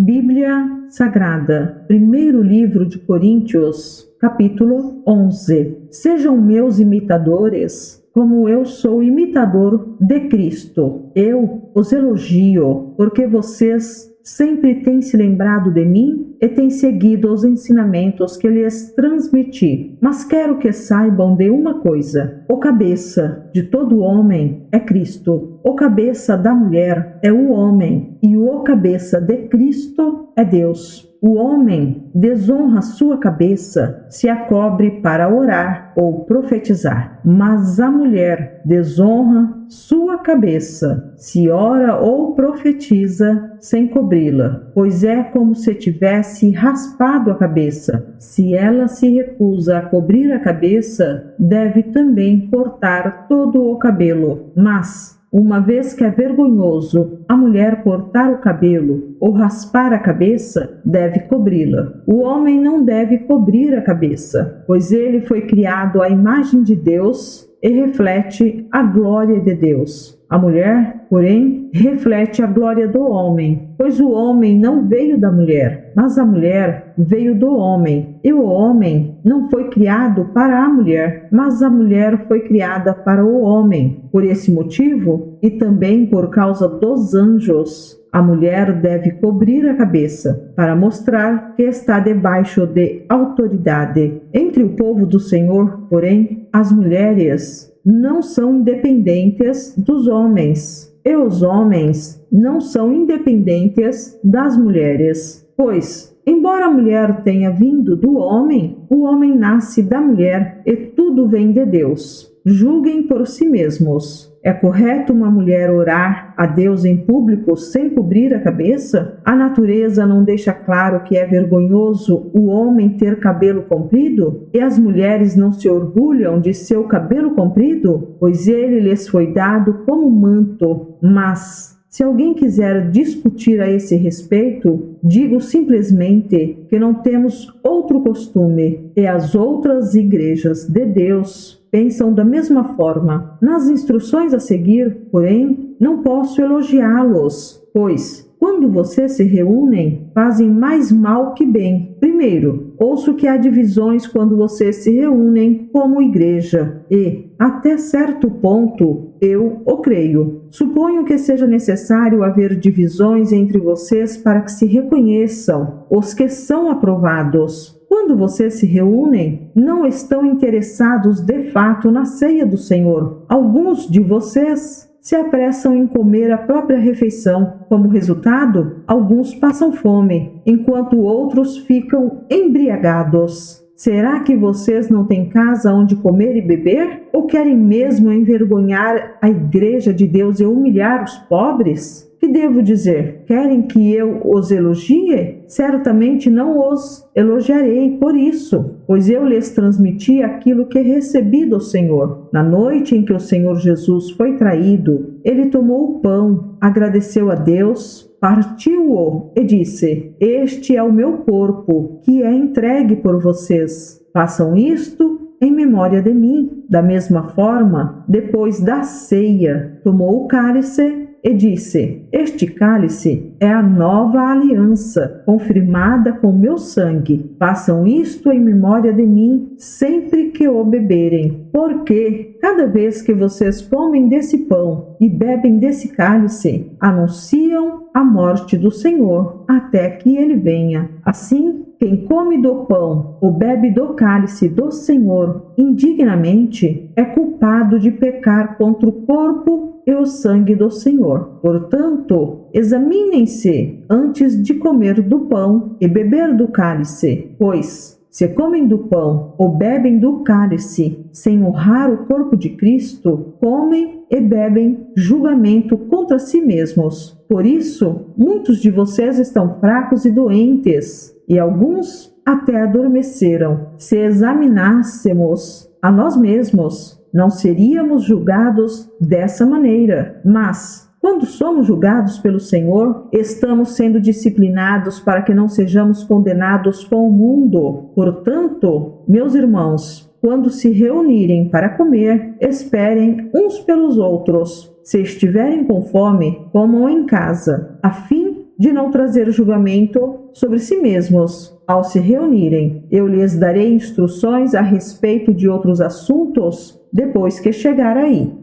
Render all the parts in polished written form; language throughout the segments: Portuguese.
Bíblia Sagrada, primeiro livro de Coríntios, capítulo 11. Sejam meus imitadores, como eu sou imitador de Cristo. Eu os elogio, porque vocês sempre têm se lembrado de mim e têm seguido os ensinamentos que lhes transmiti. Mas quero que saibam de uma coisa: o cabeça de todo homem é Cristo, o cabeça da mulher é o homem, e o cabeça de Cristo é Deus. O homem desonra sua cabeça se a cobre para orar ou profetizar, mas a mulher desonra sua cabeça se ora ou profetiza sem cobri-la, pois é como se tivesse raspado a cabeça. Se ela se recusa a cobrir a cabeça, deve também cortar todo o cabelo. Mas uma vez que é vergonhoso a mulher cortar o cabelo ou raspar a cabeça, deve cobri-la. O homem não deve cobrir a cabeça, pois ele foi criado à imagem de Deus e reflete a glória de Deus. A mulher, porém, reflete a glória do homem, pois o homem não veio da mulher, mas a mulher veio do homem. E o homem não foi criado para a mulher, mas a mulher foi criada para o homem. Por esse motivo, e também por causa dos anjos, a mulher deve cobrir a cabeça, para mostrar que está debaixo de autoridade. Entre o povo do Senhor, porém, as mulheres não são independentes dos homens, e os homens não são independentes das mulheres. Pois, embora a mulher tenha vindo do homem, o homem nasce da mulher e tudo vem de Deus. Julguem por si mesmos. É correto uma mulher orar a Deus em público sem cobrir a cabeça? A natureza não deixa claro que é vergonhoso o homem ter cabelo comprido? E as mulheres não se orgulham de seu cabelo comprido? Pois ele lhes foi dado como manto. Mas se alguém quiser discutir a esse respeito, digo simplesmente que não temos outro costume, e as outras igrejas de Deus pensam da mesma forma. Nas instruções a seguir, porém, não posso elogiá-los, pois, quando vocês se reúnem, fazem mais mal que bem. Primeiro, ouço que há divisões quando vocês se reúnem como igreja, e, até certo ponto, eu o creio. Suponho que seja necessário haver divisões entre vocês para que se reconheçam os que são aprovados. Quando vocês se reúnem, não estão interessados de fato na ceia do Senhor. Alguns de vocês se apressam em comer a própria refeição. Como resultado, alguns passam fome, enquanto outros ficam embriagados. Será que vocês não têm casa onde comer e beber? Ou querem mesmo envergonhar a igreja de Deus e humilhar os pobres? Que devo dizer? Querem que eu os elogie? Certamente não os elogiarei por isso, pois eu lhes transmiti aquilo que recebi do Senhor. Na noite em que o Senhor Jesus foi traído, ele tomou o pão, agradeceu a Deus, partiu-o e disse: "Este é o meu corpo, que é entregue por vocês. Façam isto em memória de mim." Da mesma forma, depois da ceia, tomou o cálice e disse: "Este cálice é a nova aliança, confirmada com meu sangue. Façam isto em memória de mim, sempre que o beberem. Porque cada vez que vocês comem desse pão e bebem desse cálice, anunciam a morte do Senhor, até que ele venha. Assim, quem come do pão ou bebe do cálice do Senhor indignamente é culpado de pecar contra o corpo e o sangue do Senhor. Portanto, examinem-se antes de comer do pão e beber do cálice, pois se comem do pão ou bebem do cálice sem honrar o corpo de Cristo, comem e bebem julgamento contra si mesmos. Por isso, muitos de vocês estão fracos e doentes, e alguns até adormeceram. Se examinássemos a nós mesmos, não seríamos julgados dessa maneira. Mas, quando somos julgados pelo Senhor, estamos sendo disciplinados para que não sejamos condenados com o mundo. Portanto, meus irmãos, quando se reunirem para comer, esperem uns pelos outros. Se estiverem com fome, comam em casa, a fim de não trazer julgamento sobre si mesmos ao se reunirem. Eu lhes darei instruções a respeito de outros assuntos depois que chegar aí.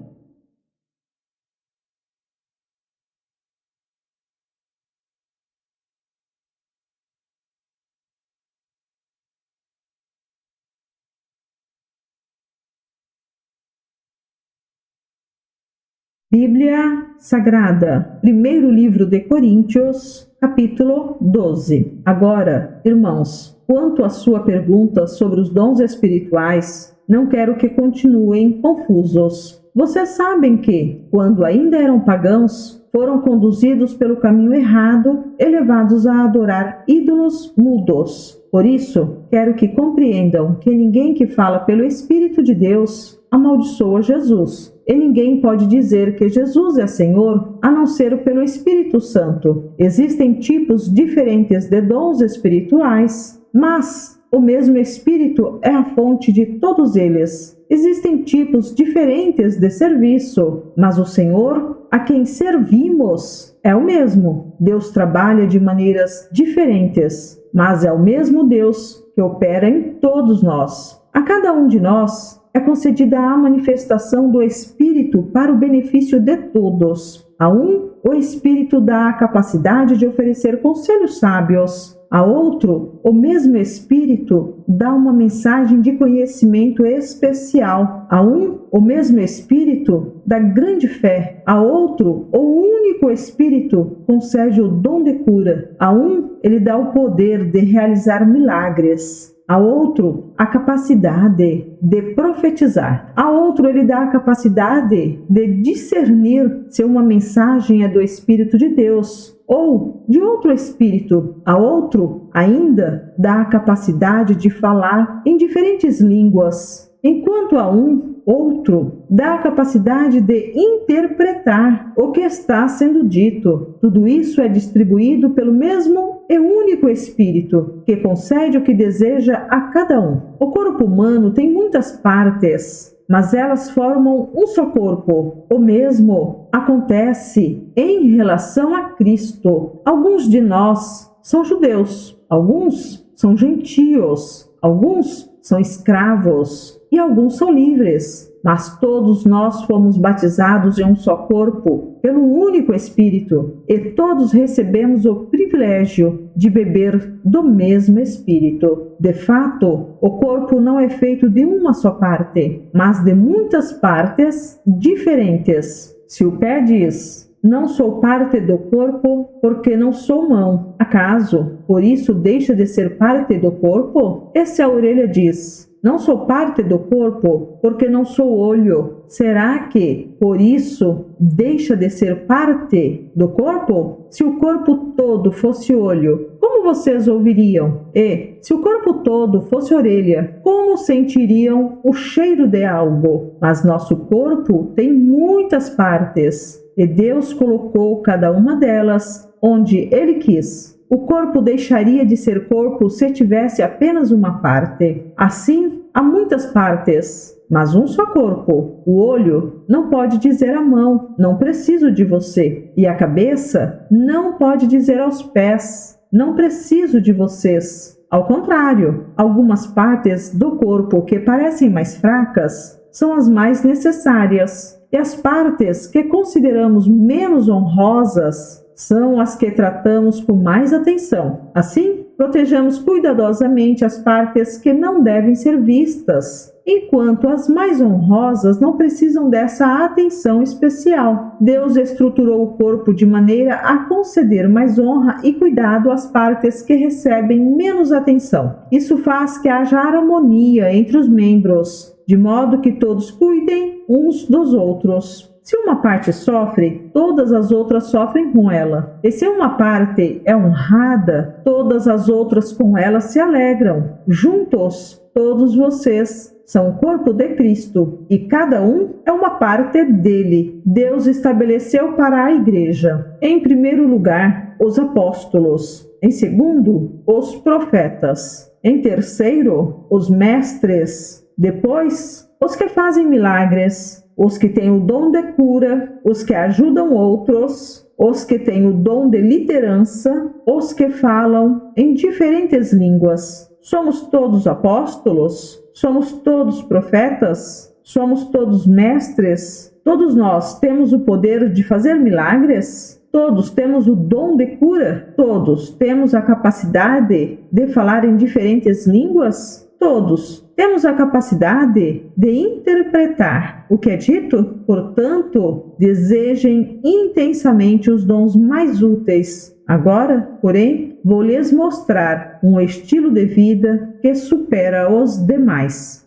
Bíblia Sagrada, primeiro livro de Coríntios, capítulo 12. Agora, irmãos, quanto à sua pergunta sobre os dons espirituais, não quero que continuem confusos. Vocês sabem que, quando ainda eram pagãos, foram conduzidos pelo caminho errado e levados a adorar ídolos mudos. Por isso, quero que compreendam que ninguém que fala pelo Espírito de Deus amaldiçoa Jesus. E ninguém pode dizer que Jesus é Senhor a não ser pelo Espírito Santo. Existem tipos diferentes de dons espirituais, mas o mesmo Espírito é a fonte de todos eles. Existem tipos diferentes de serviço, mas o Senhor a quem servimos é o mesmo. Deus trabalha de maneiras diferentes, mas é o mesmo Deus que opera em todos nós. A cada um de nós é concedida a manifestação do Espírito para o benefício de todos. A um, o Espírito dá a capacidade de oferecer conselhos sábios. A outro, o mesmo Espírito dá uma mensagem de conhecimento especial. A um, o mesmo Espírito dá grande fé. A outro, o único Espírito concede o dom de cura. A um, ele dá o poder de realizar milagres. A outro, a capacidade de profetizar. A outro, ele dá a capacidade de discernir se uma mensagem é do Espírito de Deus ou de outro espírito. A outro, ainda, dá a capacidade de falar em diferentes línguas. Enquanto a um, outro, dá a capacidade de interpretar o que está sendo dito. Tudo isso é distribuído pelo mesmo e único Espírito, que concede o que deseja a cada um. O corpo humano tem muitas partes, mas elas formam um só corpo. O mesmo acontece em relação a Cristo. Alguns de nós são judeus, alguns são gentios, alguns são escravos e alguns são livres. Mas todos nós fomos batizados em um só corpo, pelo único Espírito, e todos recebemos o privilégio de beber do mesmo Espírito. De fato, o corpo não é feito de uma só parte, mas de muitas partes diferentes. Se o pé diz: não sou parte do corpo porque não sou mão, acaso por isso deixa de ser parte do corpo? E se a orelha diz: não sou parte do corpo porque não sou olho, será que, por isso, deixa de ser parte do corpo? Se o corpo todo fosse olho, como vocês ouviriam? E, se o corpo todo fosse orelha, como sentiriam o cheiro de algo? Mas nosso corpo tem muitas partes, e Deus colocou cada uma delas onde Ele quis. O corpo deixaria de ser corpo se tivesse apenas uma parte. Assim, há muitas partes, mas um só corpo. O olho não pode dizer à mão: não preciso de você. E a cabeça não pode dizer aos pés: não preciso de vocês. Ao contrário, algumas partes do corpo que parecem mais fracas são as mais necessárias. E as partes que consideramos menos honrosas são as que tratamos com mais atenção. Assim, protejamos cuidadosamente as partes que não devem ser vistas, enquanto as mais honrosas não precisam dessa atenção especial. Deus estruturou o corpo de maneira a conceder mais honra e cuidado às partes que recebem menos atenção. Isso faz que haja harmonia entre os membros, de modo que todos cuidem uns dos outros. Se uma parte sofre, todas as outras sofrem com ela. E se uma parte é honrada, todas as outras com ela se alegram. Juntos, todos vocês são o corpo de Cristo, e cada um é uma parte dele. Deus estabeleceu para a igreja, em primeiro lugar, os apóstolos, em segundo, os profetas, em terceiro, os mestres, depois, os que fazem milagres, os que têm o dom de cura, os que ajudam outros, os que têm o dom de liderança, os que falam em diferentes línguas. Somos todos apóstolos? Somos todos profetas? Somos todos mestres? Todos nós temos o poder de fazer milagres? Todos temos o dom de cura? Todos temos a capacidade de falar em diferentes línguas? Todos temos a capacidade de interpretar o que é dito? Portanto, desejem intensamente os dons mais úteis. Agora, porém, vou lhes mostrar um estilo de vida que supera os demais.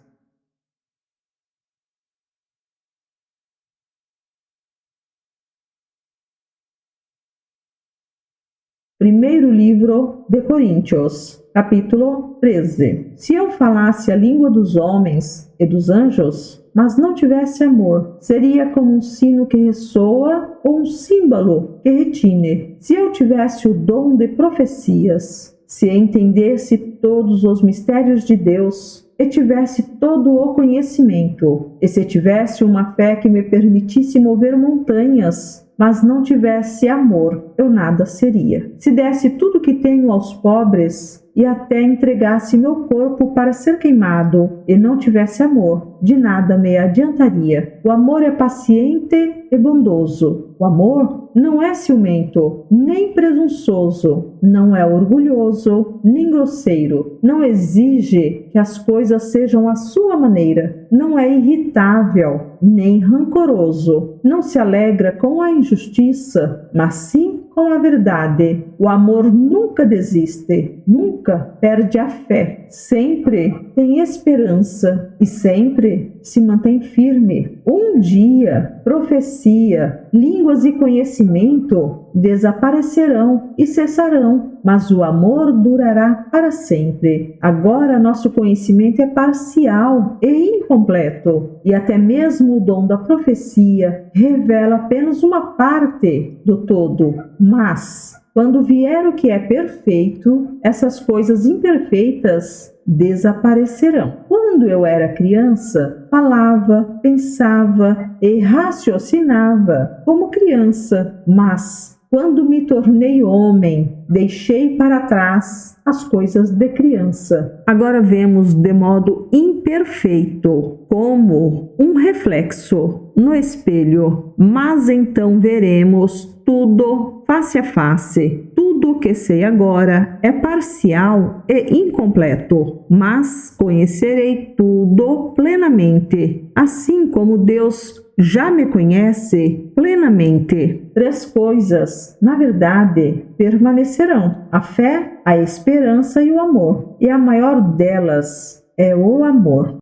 Primeiro livro de Coríntios, capítulo 13. Se eu falasse a língua dos homens e dos anjos, mas não tivesse amor, seria como um sino que ressoa ou um símbolo que retine. Se eu tivesse o dom de profecias, se entendesse todos os mistérios de Deus e tivesse todo o conhecimento, e se tivesse uma fé que me permitisse mover montanhas, mas não tivesse amor, eu nada seria. Se desse tudo que tenho aos pobres e até entregasse meu corpo para ser queimado e não tivesse amor, de nada me adiantaria. O amor é paciente e bondoso. O amor não é ciumento, nem presunçoso, não é orgulhoso, nem grosseiro, não exige que as coisas sejam à sua maneira, não é irritável, nem rancoroso, não se alegra com a injustiça, mas sim com a verdade. O amor nunca desiste, nunca perde a fé, sempre tem esperança e sempre se mantém firme. Um dia, profecia, línguas e conhecimento desaparecerão e cessarão, mas o amor durará para sempre. Agora nosso conhecimento é parcial e incompleto, e até mesmo o dom da profecia revela apenas uma parte do todo. Mas, quando vier o que é perfeito, essas coisas imperfeitas desaparecerão. Quando eu era criança, falava, pensava e raciocinava como criança, mas quando me tornei homem, deixei para trás as coisas de criança. Agora vemos de modo imperfeito, como um reflexo no espelho, mas então veremos tudo face a face. Tudo o que sei agora é parcial e incompleto, mas conhecerei tudo plenamente, assim como Deus já me conhece plenamente. 3 coisas, na verdade, permanecerão: a fé, a esperança e o amor. E a maior delas é o amor.